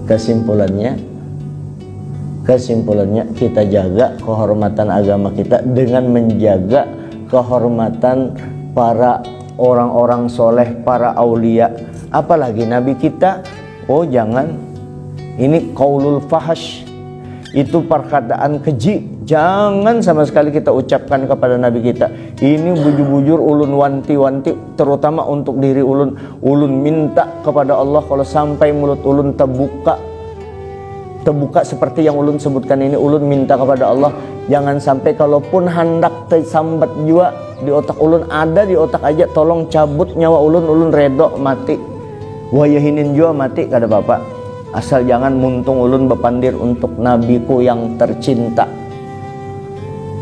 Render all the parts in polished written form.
Kesimpulannya kita jaga kehormatan agama kita dengan menjaga kehormatan para orang-orang soleh, para aulia, apalagi nabi kita. Oh jangan, ini qaulul fahash, itu perkataan keji, jangan sama sekali kita ucapkan kepada nabi kita. Ini bujur-bujur ulun wanti-wanti, terutama untuk diri ulun. Ulun minta kepada Allah kalau sampai mulut ulun terbuka seperti yang ulun sebutkan ini, ulun minta kepada Allah jangan sampai kalaupun hendak tersambat jua di otak ulun, ada di otak aja, tolong cabut nyawa ulun redok mati, wayahinin jua mati kada bapak, asal jangan muntung ulun bepandir untuk nabiku yang tercinta,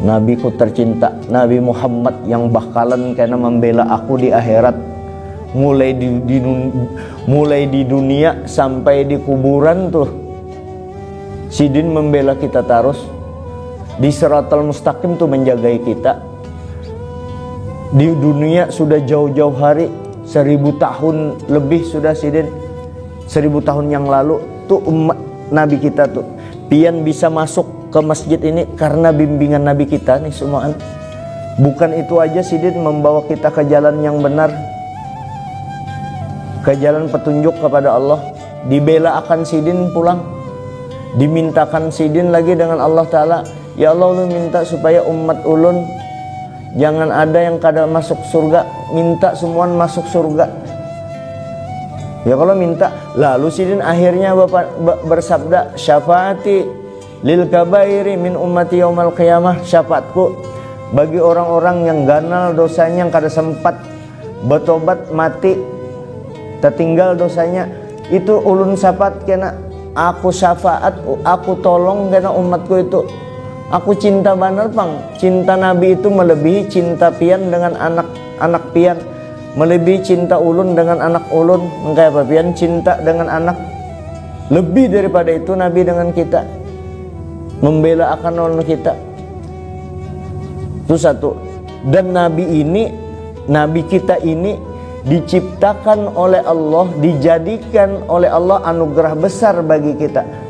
nabiku tercinta, Nabi Muhammad yang bakalan kena membela aku di akhirat, mulai di dunia sampai di kuburan tuh sidin membela kita terus, di Siratal Mustaqim tuh menjagai kita. Di dunia sudah jauh-jauh hari, 1000 tahun lebih sudah sidin, 1000 tahun yang lalu tuh umat nabi kita tuh pian bisa masuk ke masjid ini karena bimbingan nabi kita nih semuaan. Bukan itu aja sidin membawa kita ke jalan yang benar, ke jalan petunjuk kepada Allah, dibela akan sidin pulang, dimintakan sidin lagi dengan Allah Ta'ala, ya Allah ulun minta supaya umat ulun jangan ada yang kada masuk surga, minta semuaan masuk surga. Ya kalau minta, lalu sidin akhirnya Bapak bersabda, syafaati lil kabairi min ummati yaumal qiyamah, syafaatku bagi orang-orang yang ganal dosanya, yang kada sempat bertobat mati tertinggal dosanya, itu ulun syafaat kena aku syafaat, aku tolong kena umatku itu. Aku cinta banar pang, cinta nabi itu melebihi cinta pian dengan anak pian, melebihi cinta ulun dengan anak ulun. Engkau apa pian cinta dengan anak, lebih daripada itu nabi dengan kita, membela akan ulun kita. Itu satu. Dan nabi kita ini diciptakan oleh Allah, dijadikan oleh Allah anugerah besar bagi kita.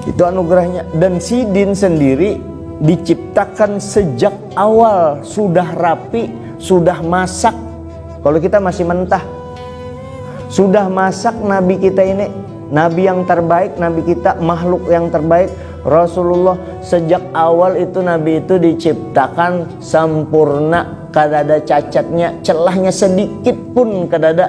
Itu anugerahnya. Dan sidin sendiri diciptakan sejak awal, sudah rapi, sudah masak. Kalau kita masih mentah, sudah masak nabi kita ini, nabi yang terbaik, nabi kita makhluk yang terbaik, Rasulullah. Sejak awal itu nabi itu diciptakan sempurna, kada ada cacatnya, celahnya sedikit pun kada ada.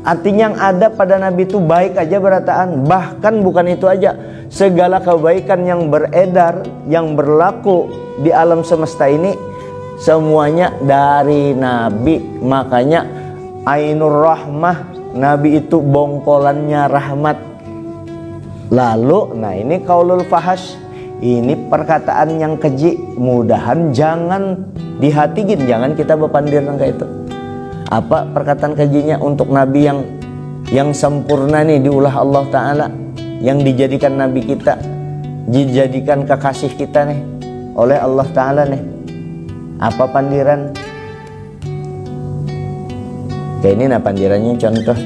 Artinya yang ada pada nabi itu baik aja berataan. Bahkan bukan itu aja, segala kebaikan yang beredar, yang berlaku di alam semesta ini semuanya dari nabi. Makanya Ainur Rahmah, nabi itu bongkolannya rahmat. Lalu, nah ini qaulul fahash, ini perkataan yang keji, mudahan jangan dihatigin, jangan kita berpandir nangka itu. Apa perkataan kejinya untuk nabi yang sempurna nih diulah Allah Ta'ala, yang dijadikan nabi kita, dijadikan kekasih kita nih oleh Allah Ta'ala nih. Apa pandiran? Kayak ini nah pandirannya contoh.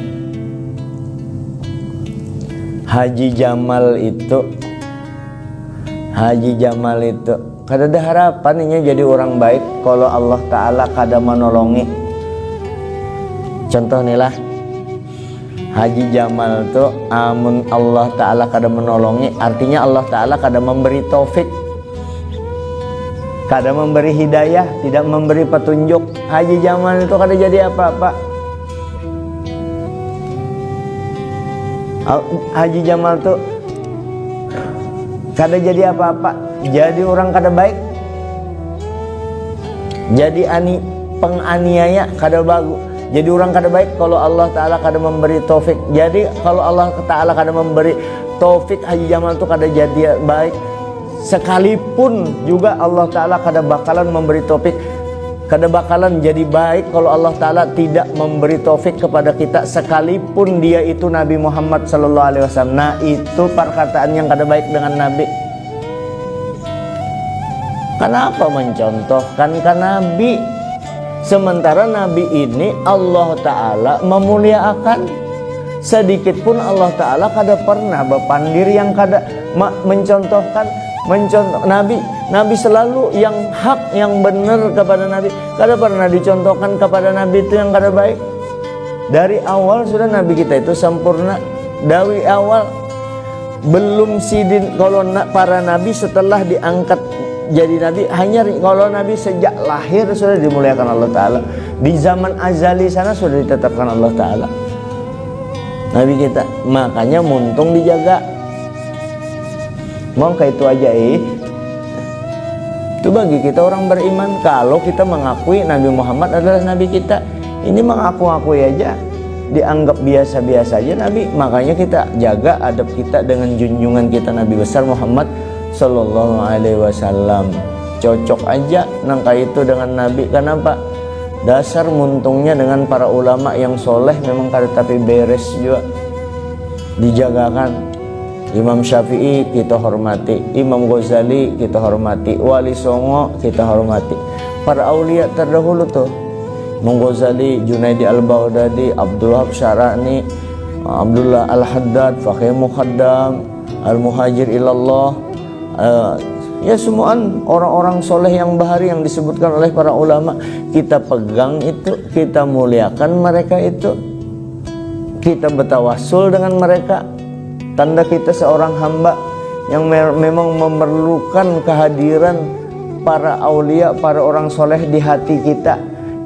Haji Jamal itu kada ada harapan ini jadi orang baik kalau Allah Ta'ala kada menolongi. Contoh nih lah, Haji Jamal tuh amun Allah Ta'ala kada menolongi, artinya Allah Ta'ala kada memberi taufik, kada memberi hidayah, tidak memberi petunjuk. Haji Jamal itu kada jadi apa-apa. Haji Jamal tuh kada jadi apa-apa, jadi orang kada baik, jadi penganiaya, kada bagus. Jadi orang kada baik kalau Allah Ta'ala kada memberi taufik. Jadi kalau Allah Ta'ala kada memberi taufik, Haji Jamal itu kada jadi baik. Sekalipun juga Allah Ta'ala kada bakalan memberi taufik, kada bakalan jadi baik kalau Allah Ta'ala tidak memberi taufik kepada kita, sekalipun dia itu Nabi Muhammad Sallallahu Alaihi Wasallam. Nah itu perkataan yang kada baik dengan Nabi. Kenapa mencontohkan ke Nabi? Sementara Nabi ini Allah Ta'ala memuliakan. sedikit pun Allah Ta'ala kada pernah bapandir yang kada mencontoh Nabi selalu yang hak, yang benar kepada Nabi. Kada pernah dicontohkan kepada Nabi itu yang kada baik. Dari awal sudah Nabi kita itu sempurna. Dari awal belum sidin. Kalau para Nabi setelah diangkat jadi Nabi, hanya kalau Nabi sejak lahir sudah dimuliakan Allah Ta'ala. Di zaman azali sana sudah ditetapkan Allah Ta'ala Nabi kita. Makanya muntung dijaga. Mau kayak itu aja itu bagi kita orang beriman. Kalau kita mengakui Nabi Muhammad adalah Nabi kita, ini mengaku-akui aja, dianggap biasa-biasa aja Nabi. Makanya kita jaga adab kita dengan junjungan kita Nabi besar Muhammad Sallallahu Alaihi Wasallam. Cocok aja nangka itu dengan Nabi. Kenapa? Dasar muntungnya dengan para ulama yang soleh memang kada tapi beres juga dijagakan. Imam Syafi'i kita hormati, Imam Ghazali kita hormati, Wali Songo kita hormati. Para aulia terdahulu tuh, Imam Ghazali, Junaidi Al-Baghdadi, Abdul Wahab Syarani, Abdullah Al-Haddad, Faqih Muqaddam, Al-Muhajir Ilallah, ya semuaan orang-orang soleh yang bahari yang disebutkan oleh para ulama. Kita pegang itu, kita muliakan mereka itu, kita bertawassul dengan mereka. Tanda kita seorang hamba yang memang memerlukan kehadiran para aulia, para orang soleh di hati kita.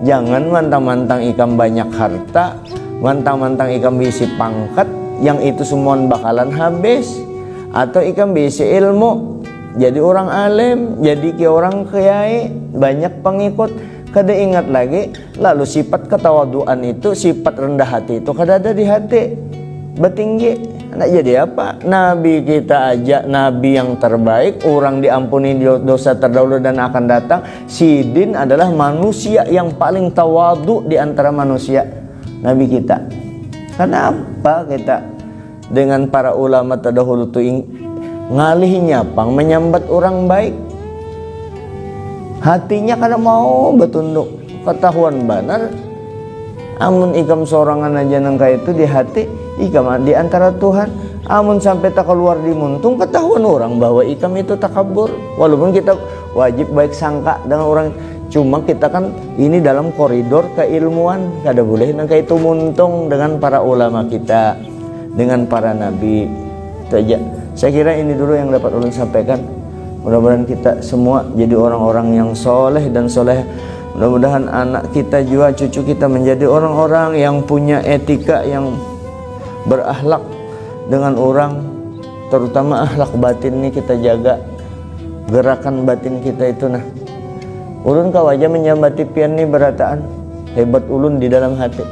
Jangan mantang-mantang ikam banyak harta, mantang-mantang ikam bisi pangkat, yang itu semua bakalan habis. Atau ikam bisi ilmu, jadi orang alim, jadi orang kiai, banyak pengikut, kada ingat lagi. Lalu sifat ketawaduan itu, sifat rendah hati itu kada ada di hati, bertinggi. Nak jadi apa? Nabi kita aja, Nabi yang terbaik, orang diampuni dosa terdahulu dan akan datang. Sidin adalah manusia yang paling tawadu di antara manusia, Nabi kita. Kenapa kita dengan para ulama terdahulu tuh ngalih nyapang menyambat orang baik? Hatinya kada mau betunduk, ketahuan benar. Amun ikam sorangan aja nangka itu di hati, ikam di antara Tuhan. Amun sampai tak keluar di muntung, ketahuan orang bahwa ikam itu takabur. Walaupun kita wajib baik sangka dengan orang, cuma kita kan ini dalam koridor keilmuan, kada boleh nangka itu muntung dengan para ulama kita, dengan para nabi. Itu aja. Saya kira ini dulu yang dapat ulun sampaikan. Mudah-mudahan kita semua jadi orang-orang yang soleh dan soleh. Mudah-mudahan anak kita juga, cucu kita menjadi orang-orang yang punya etika, yang berakhlak dengan orang. Terutama akhlak batin ini kita jaga. Gerakan batin kita itu nah. Ulun kau aja menyambati pian ni berataan. Hebat ulun di dalam hati.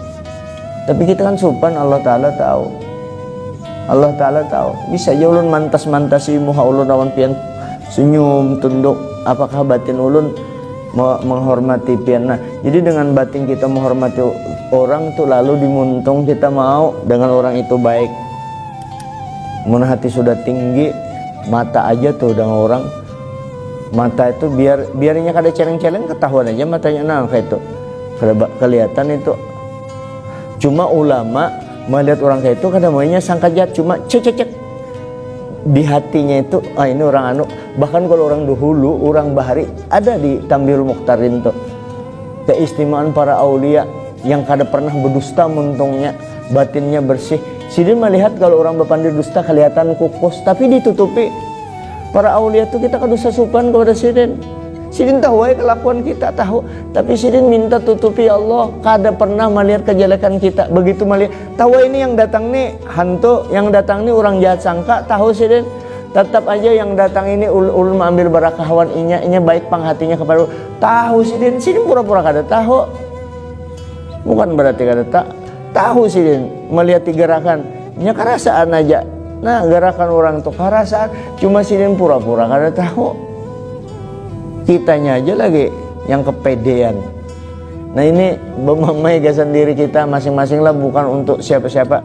Tapi kita kan supan, Allah Ta'ala tahu. Allah Ta'ala tahu. Bisa aja ulun mantas-mantasi muha ulun awan pian senyum, tunduk. Apakah batin ulun menghormati pian? Nah, jadi dengan batin kita menghormati orang tuh, lalu dimuntung kita mau dengan orang itu baik. Mun hati sudah tinggi, mata aja tuh dengan orang, mata itu biarnya kada celeng-celeng, ketahuan aja matanya. Nah kayak itu kelihatan itu. Cuma ulama melihat orang kayak itu kada maunya sangka jahat, cuma cek di hatinya itu, ini orang anu. Bahkan kalau orang dahulu, orang bahari, ada di Tambiul Mukhtarin tuh keistimewaan para aulia yang kada pernah berdusta muntungnya, batinnya bersih. Sidin melihat kalau orang berpandai dusta kelihatan kukus, tapi ditutupi. Para aulia itu kita kada usah supan kepada Sidin. Sidin tahu aja kelakuan kita, tahu, tapi Sidin minta tutupi Allah. Kada pernah melihat kejelekan kita. Begitu melihat, tahu ini yang datang nih hantu, yang datang nih orang jahat sangka, tahu Sidin. Tetap aja yang datang ini ulun mengambil barakawan inya baik panghatinya kepada tahu Sidin. Sidin pura-pura kada tahu. Bukan berarti kada tahu Sidin melihat gerakan. Nya karasaan aja. Nah, gerakan orang tuh karasaan, cuma Sidin pura-pura kada tahu. Kitanya aja lagi yang kepedean. Nah ini memamegasan diri kita masing-masing lah, bukan untuk siapa-siapa.